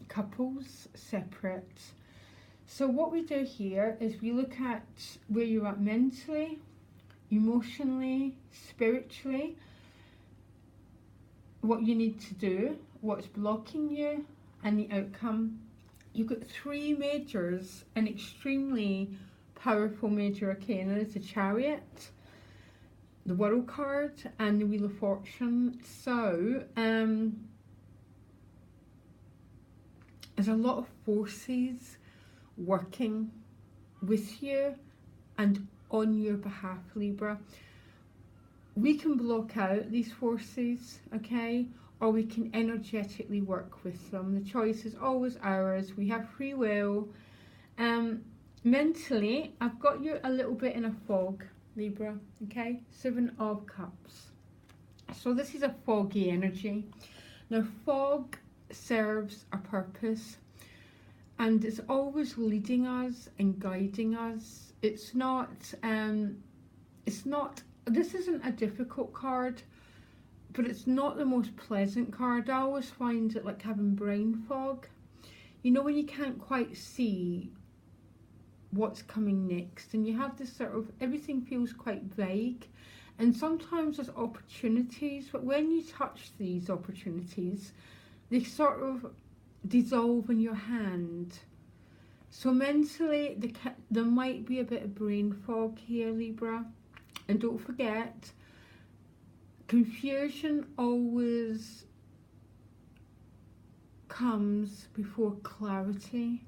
Couples separate. So what we do here is we look at where you're at mentally, emotionally, spiritually, what you need to do, what's blocking you, and the outcome. You've got three majors, an extremely powerful major arcana is the Chariot, the World card, and the Wheel of Fortune. So there's a lot of forces working with you and on your behalf, Libra. We can block out these forces, okay, or we can energetically work with them. The choice is always ours. We have free will. Mentally, I've got you a little bit in a fog, Libra, okay? 7 of Cups. So this is a foggy energy. Now, fog serves a purpose, and it's always leading us and guiding us. It's not, this isn't a difficult card, but it's not the most pleasant card. I always find it like having brain fog. You know, when you can't quite see what's coming next, and you have this sort of, everything feels quite vague, and sometimes there's opportunities, but when you touch these opportunities, they sort of dissolve in your hand. So mentally, there might be a bit of brain fog here, Libra. And don't forget, confusion always comes before clarity.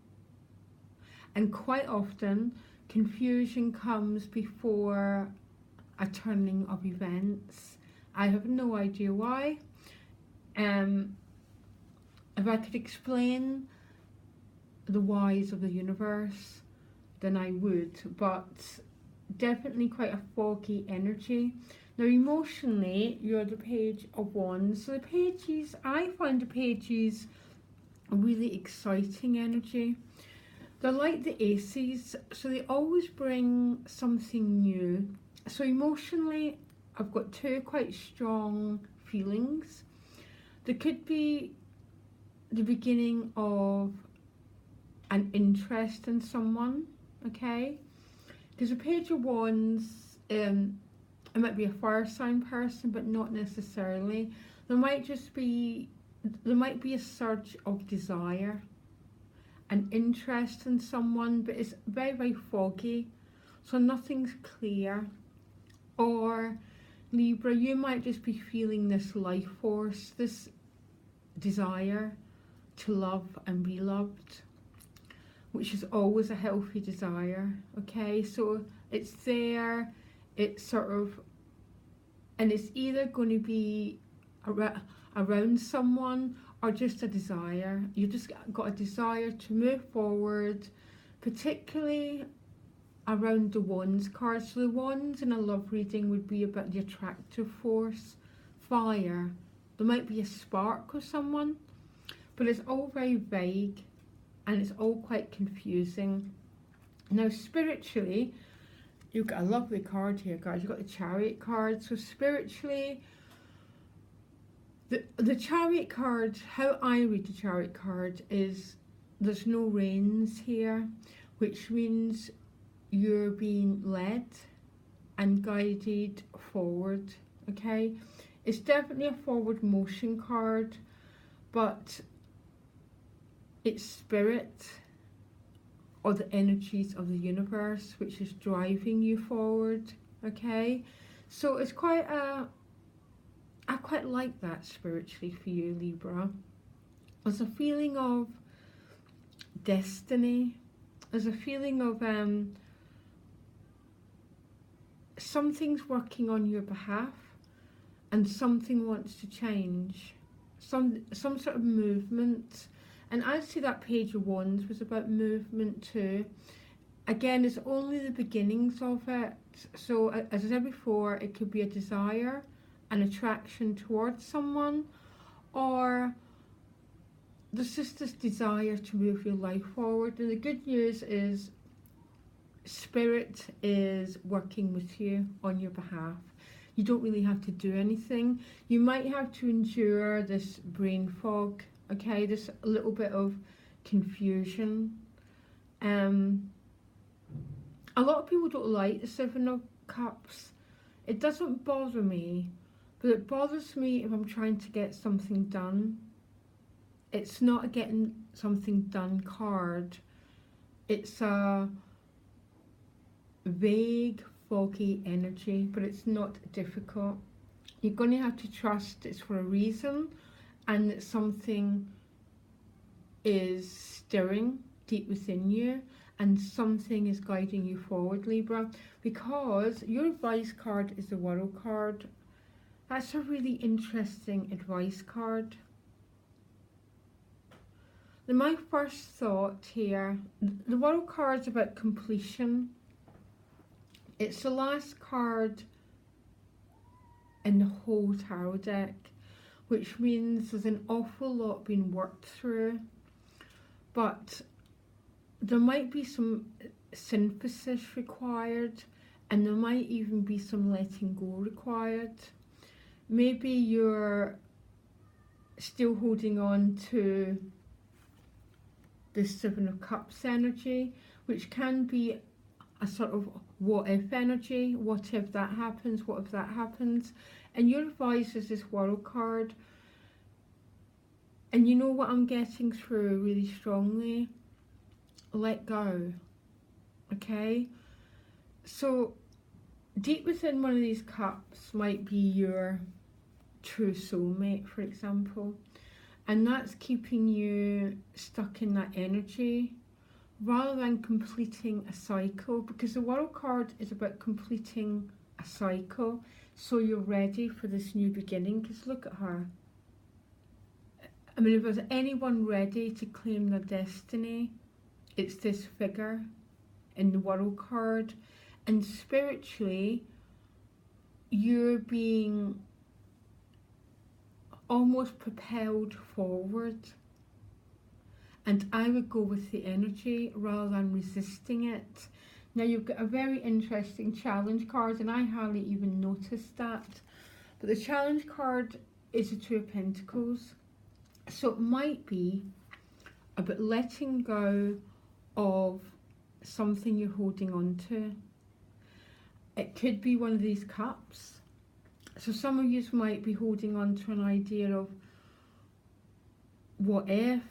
And quite often, confusion comes before a turning of events. I have no idea why. If I could explain the whys of the universe, then I would, but definitely quite a foggy energy. Now, emotionally, you're the Page of Wands. So the pages, I find the pages a really exciting energy. They're like the aces, so they always bring something new. So emotionally, I've got two quite strong feelings. There could be the beginning of an interest in someone, okay? Because the Page of Wands, it might be a fire sign person, but not necessarily. There might be a surge of desire, an interest in someone, but it's very, very foggy, so nothing's clear. Or Libra, you might just be feeling this life force, this desire to love and be loved, which is always a healthy desire, okay? So it's there, it's sort of, and it's either going to be around someone or just a desire. You just got a desire to move forward, particularly around the Wands card. So the Wands in a love reading would be about the attractive force, fire. There might be a spark with someone, but it's all very vague and it's all quite confusing. Now, spiritually, you've got a lovely card here, guys. You've got the Chariot card. So spiritually, the Chariot card, how I read the Chariot card is there's no reins here, which means you're being led and guided forward, okay? It's definitely a forward motion card, but it's spirit or the energies of the universe which is driving you forward, okay? So it's quite I quite like that spiritually for you, Libra. There's a feeling of destiny. There's a feeling of something's working on your behalf and something wants to change. Some sort of movement. And I'd say that Page of Wands was about movement too. Again, it's only the beginnings of it. So as I said before, it could be a desire, an attraction towards someone, or there's just this desire to move your life forward. And the good news is Spirit is working with you on your behalf. You don't really have to do anything. You might have to endure this brain fog Okay, there's a little bit of confusion. Um, a lot of people don't like the Seven of Cups. It doesn't bother me, but it bothers me if I'm trying to get something done. It's not a getting something done card. It's a vague, foggy energy, but it's not difficult. You're going to have to trust it's for a reason and that something is stirring deep within you and something is guiding you forward, Libra, because your advice card is the World card. That's a really interesting advice card. Now, my first thought here, the World card is about completion. It's the last card in the whole tarot deck, which means there's an awful lot being worked through, but there might be some synthesis required, and there might even be some letting go required. Maybe you're still holding on to the Seven of Cups energy, which can be a sort of what if energy. What if that happens? What if that happens? And your advice is this World card. And you know what I'm getting through really strongly? Let go. Okay? So deep within one of these cups might be your true soulmate, for example. And that's keeping you stuck in that energy rather than completing a cycle, because the World card is about completing a cycle, so you're ready for this new beginning. Because look at her. I mean, if there's anyone ready to claim their destiny, it's this figure in the World card. And spiritually, you're being almost propelled forward. And I would go with the energy rather than resisting it. Now you've got a very interesting challenge card, and I hardly even noticed that. But the challenge card is the Two of Pentacles. So it might be about letting go of something you're holding on to. It could be one of these cups. So some of you might be holding on to an idea of what if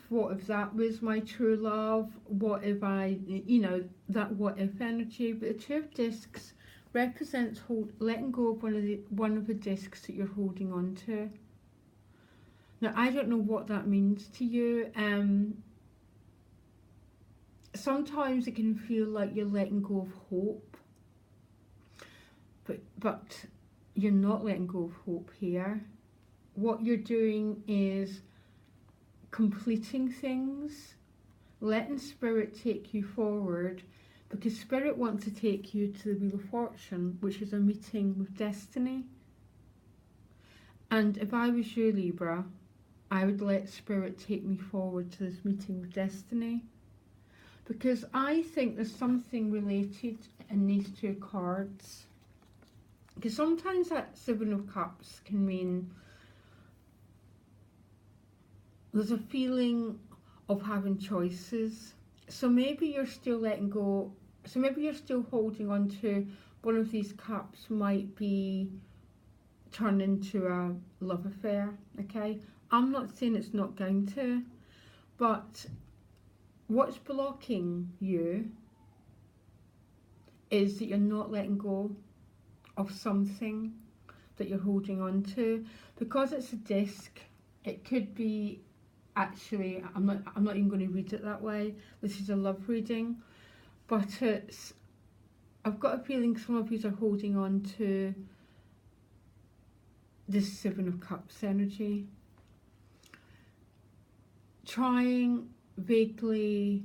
that was my true love, what if I, that what if energy. But the Two of Discs represents letting go of one of the discs that you're holding on to. Now I don't know what that means to you. Sometimes it can feel like you're letting go of hope, but you're not letting go of hope here. What you're doing is completing things, letting Spirit take you forward, because Spirit wants to take you to the Wheel of Fortune, which is a meeting with destiny. And if I was you, Libra, I would let Spirit take me forward to this meeting with destiny, because I think there's something related in these two cards. Because sometimes that Seven of Cups can mean there's a feeling of having choices. So maybe you're still letting go. So maybe you're still holding on to one of these cups might be turned into a love affair, okay? I'm not saying it's not going to, but what's blocking you is that you're not letting go of something that you're holding on to. Because it's a disc, it could be, actually, I'm not even going to read it that way. This is a love reading, but I've got a feeling some of you are holding on to this Seven of Cups energy, trying vaguely,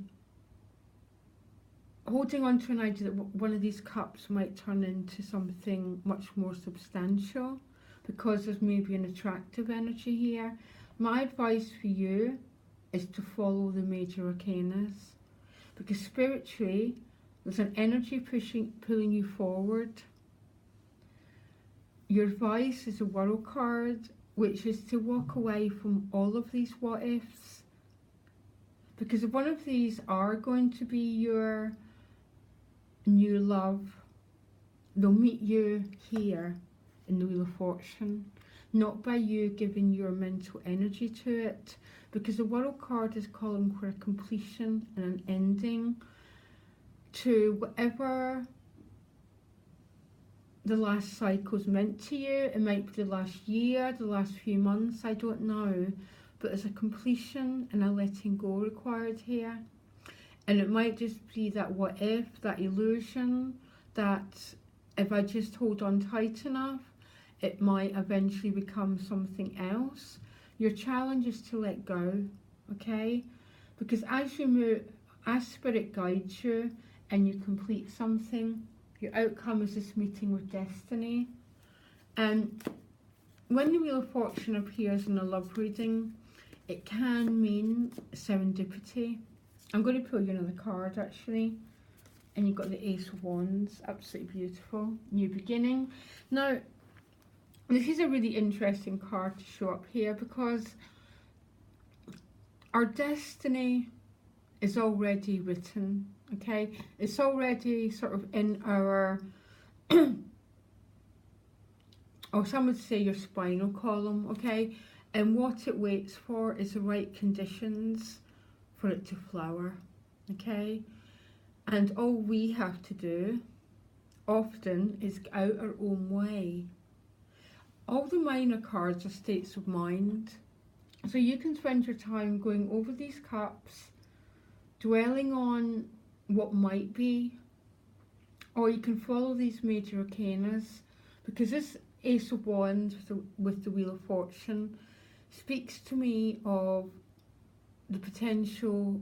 holding on to an idea that one of these cups might turn into something much more substantial, because there's maybe an attractive energy here. My advice for you is to follow the major arcanas, because spiritually there's an energy pulling you forward. Your advice is a World card, which is to walk away from all of these what ifs, because one of these are going to be your new love. They'll meet you here in the Wheel of Fortune, not by you giving your mental energy to it, because the World card is calling for a completion and an ending to whatever the last cycle's meant to you. It might be the last year, the last few months, I don't know, but there's a completion and a letting go required here. And it might just be that what if, that illusion, that if I just hold on tight enough, it might eventually become something else. Your challenge is to let go, okay? Because as you move, as Spirit guides you and you complete something, your outcome is this meeting with destiny. And when the Wheel of Fortune appears in a love reading, it can mean serendipity. I'm going to pull you another card actually. And you've got the Ace of Wands, absolutely beautiful, new beginning. Now, this is a really interesting card to show up here, because our destiny is already written, okay? It's already sort of in our, or some would say your spinal column, okay? And what it waits for is the right conditions for it to flower, okay? And all we have to do often is get out our own way. All the minor cards are states of mind. So you can spend your time going over these cups, dwelling on what might be, or you can follow these major arcanas, because this Ace of Wands with the Wheel of Fortune speaks to me of the potential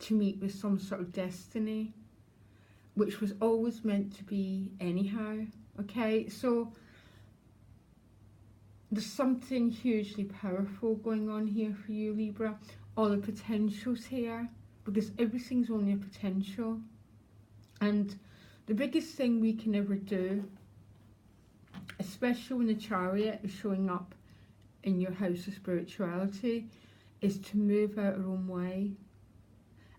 to meet with some sort of destiny, which was always meant to be anyhow, okay? So there's something hugely powerful going on here for you, Libra. All the potentials here, because everything's only a potential. And the biggest thing we can ever do, especially when the Chariot is showing up in your house of spirituality, is to move out our own way.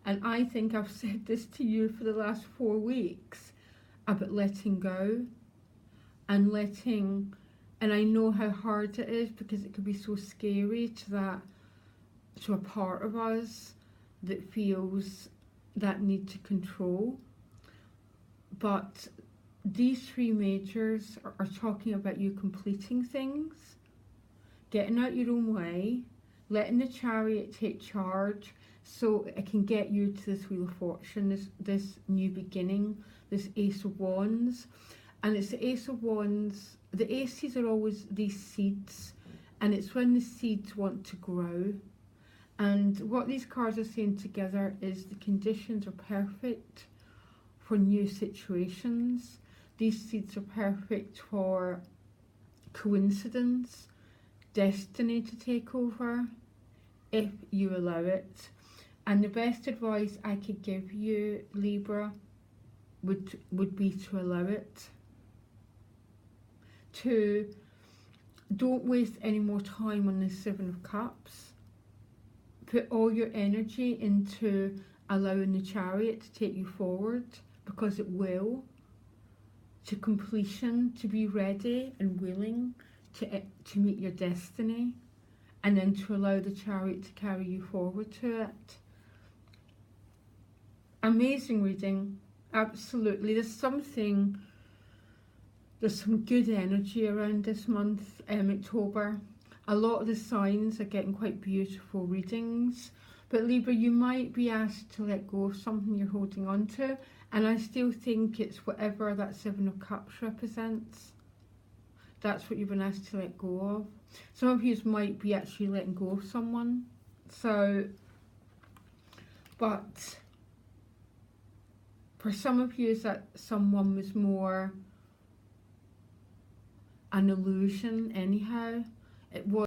And I think I've said this to you for the last 4 weeks about letting go and letting, and I know how hard it is, because it can be so scary to a part of us that feels that need to control. But these 3 majors are talking about you completing things, getting out your own way, letting the Chariot take charge, so it can get you to this Wheel of Fortune, this new beginning, this Ace of Wands. And it's the Ace of Wands. The aces are always these seeds, and it's when the seeds want to grow. And what these cards are saying together is the conditions are perfect for new situations. These seeds are perfect for coincidence, destiny to take over, if you allow it. And the best advice I could give you, Libra, would be to allow it. To don't waste any more time on the 7 of Cups. Put all your energy into allowing the Chariot to take you forward, because it will, to completion, to be ready and willing to meet your destiny, and then to allow the Chariot to carry you forward to it. Amazing reading, absolutely. There's some good energy around this month, October. A lot of the signs are getting quite beautiful readings. But Libra, you might be asked to let go of something you're holding on to. And I still think it's whatever that 7 of Cups represents. That's what you've been asked to let go of. Some of you might be actually letting go of someone. But for some of you, that someone was more an illusion anyhow. It was